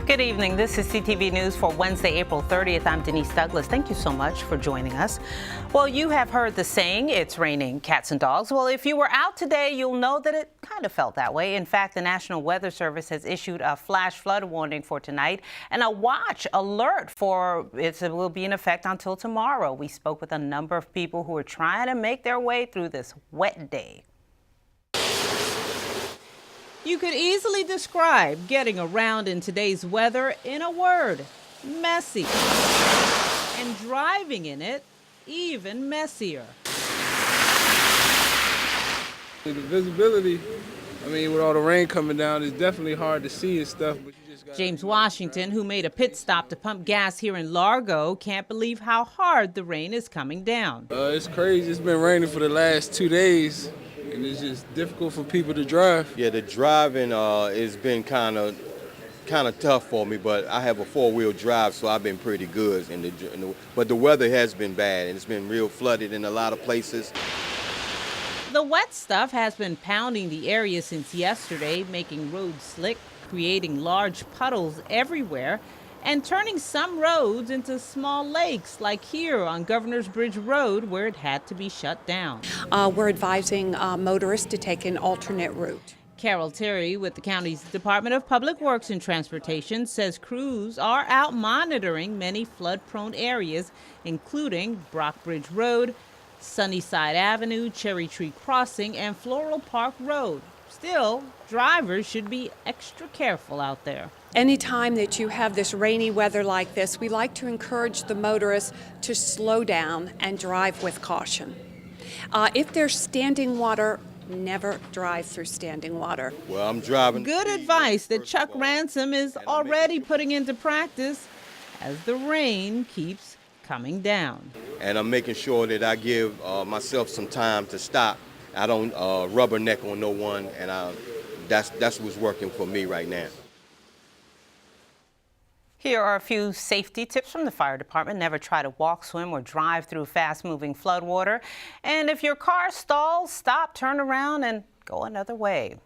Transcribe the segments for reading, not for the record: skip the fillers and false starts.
Good evening. This is CTV News for Wednesday, April 30th. I'm Denise Douglas. Thank you so much for joining us. Well, you have heard the saying, it's raining cats and dogs. Well, if you were out today, you'll know that it kind of felt that way. In fact, the National Weather Service has issued a flash flood warning for tonight and a watch alert for it will be in effect until tomorrow. We spoke with a number of people who are trying to make their way through this wet day. You could easily describe getting around in today's weather in a word: messy. And driving in it, even messier. The visibility, with all the rain coming down, it's definitely hard to see and stuff. But you just James Washington, who made a pit stop to pump gas here in Largo, can't believe how hard the rain is coming down. It's crazy. It's been raining for the last 2 days. And it's just difficult for people to drive. Yeah, the driving has been kind of tough for me, but I have a four-wheel drive, so I've been pretty good. But the weather has been bad, and it's been real flooded in a lot of places. The wet stuff has been pounding the area since yesterday, making roads slick, creating large puddles everywhere, and turning some roads into small lakes, like here on Governor's Bridge Road, where it had to be shut down. We're advising motorists to take an alternate route. Carol Terry with the county's Department of Public Works and Transportation says crews are out monitoring many flood-prone areas, including Brock Bridge Road, Sunnyside Avenue, Cherry Tree Crossing, and Floral Park Road. Still, drivers should be extra careful out there. Anytime that you have this rainy weather like this, we like to encourage the motorists to slow down and drive with caution. If there's standing water, never drive through standing water. Well, I'm driving. Good advice that Chuck Ransom is already putting into practice as the rain keeps coming down. And I'm making sure that I give myself some time to stop. I don't rubberneck on no one, and that's what's working for me right now. Here are a few safety tips from the fire department. Never try to walk, swim, or drive through fast-moving floodwater. And if your car stalls, stop, turn around, and go another way.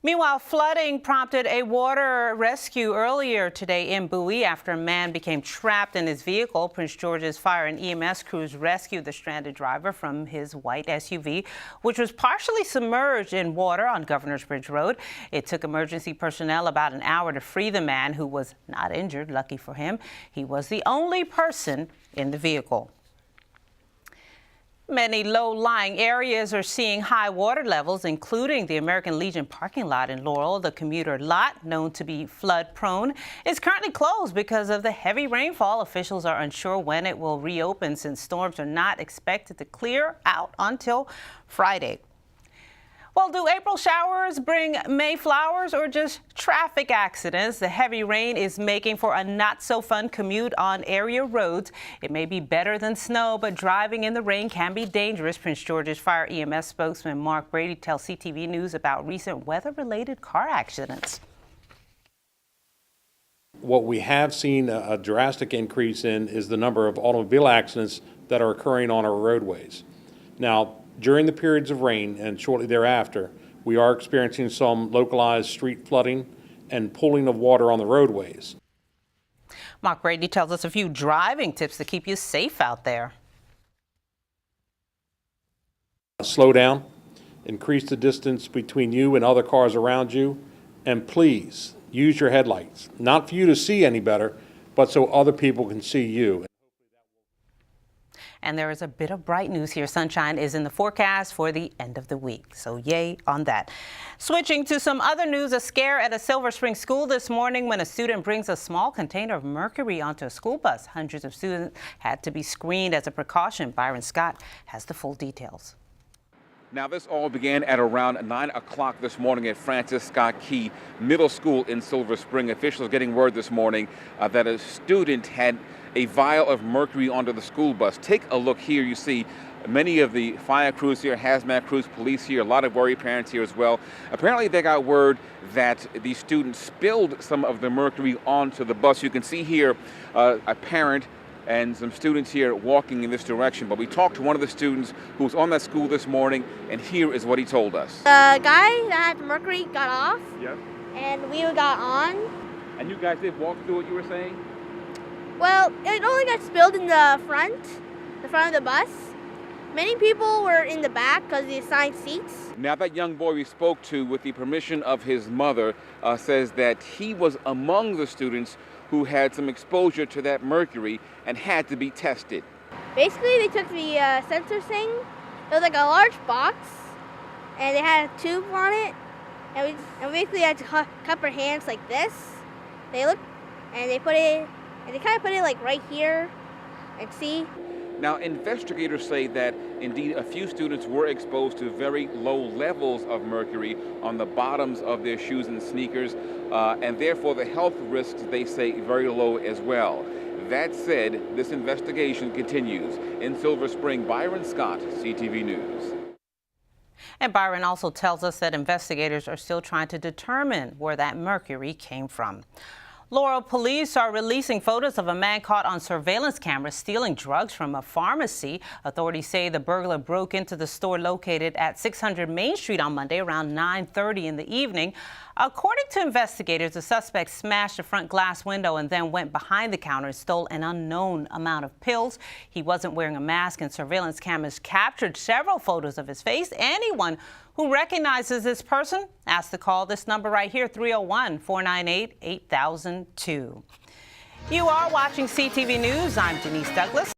Meanwhile, flooding prompted a water rescue earlier today in Bowie after a man became trapped in his vehicle. Prince George's fire and EMS crews rescued the stranded driver from his white SUV, which was partially submerged in water on Governor's Bridge Road. It took emergency personnel about an hour to free the man, who was not injured. Lucky for him, he was the only person in the vehicle. Many low-lying areas are seeing high water levels, including the American Legion parking lot in Laurel. The commuter lot, known to be flood-prone, is currently closed because of the heavy rainfall. Officials are unsure when it will reopen, since storms are not expected to clear out until Friday. Well, do April showers bring May flowers or just traffic accidents? The heavy rain is making for a not-so-fun commute on area roads. It may be better than snow, but driving in the rain can be dangerous. Prince George's Fire EMS spokesman Mark Brady tells CTV News about recent weather-related car accidents. What we have seen a drastic increase in is the number of automobile accidents that are occurring on our roadways. Now, during the periods of rain and shortly thereafter, we are experiencing some localized street flooding and pooling of water on the roadways. Mark Brady tells us a few driving tips to keep you safe out there. Slow down, increase the distance between you and other cars around you, and please use your headlights, not for you to see any better, but so other people can see you. And there is a bit of bright news here. Sunshine is in the forecast for the end of the week. So yay on that. Switching to some other news, a scare at a Silver Spring school this morning when a student brings a small container of mercury onto a school bus. Hundreds of students had to be screened as a precaution. Byron Scott has the full details. Now, this all began at around 9 o'clock this morning at Francis Scott Key Middle School in Silver Spring. Officials getting word this morning that a student had a vial of mercury onto the school bus. Take a look here. You see many of the fire crews here, hazmat crews, police here, a lot of worried parents here as well. Apparently, they got word that the student spilled some of the mercury onto the bus. You can see here a parent and some students here walking in this direction. But we talked to one of the students who was on that school this morning, and here is what he told us. The guy that had mercury got off, Yep. and we got on. And And you guys did walk through it, you were saying? Well, it only got spilled in the front of the bus. Many people were in the back because of the assigned seats. Now, that young boy we spoke to, with the permission of his mother, says that he was among the students who had some exposure to that mercury and had to be tested. Basically, they took the sensor thing. It was like a large box, and they had a tube on it. And we basically had to cup our hands like this. They looked, and they kind of put it like right here, and see. Now, investigators say that indeed a few students were exposed to very low levels of mercury on the bottoms of their shoes and sneakers, and therefore the health risks, they say, very low as well. That said, this investigation continues. In Silver Spring, Byron Scott, CTV News. And Byron also tells us that investigators are still trying to determine where that mercury came from. Laurel police are releasing photos of a man caught on surveillance cameras stealing drugs from a pharmacy. Authorities say the burglar broke into the store located at 600 Main Street on Monday around 9:30 in the evening. According to investigators, the suspect smashed a front glass window and then went behind the counter and stole an unknown amount of pills. He wasn't wearing a mask, and surveillance cameras captured several photos of his face. Anyone who recognizes this person asked to call this number right here, 301-498-8002. You are watching CTV News. I'm Denise Douglas.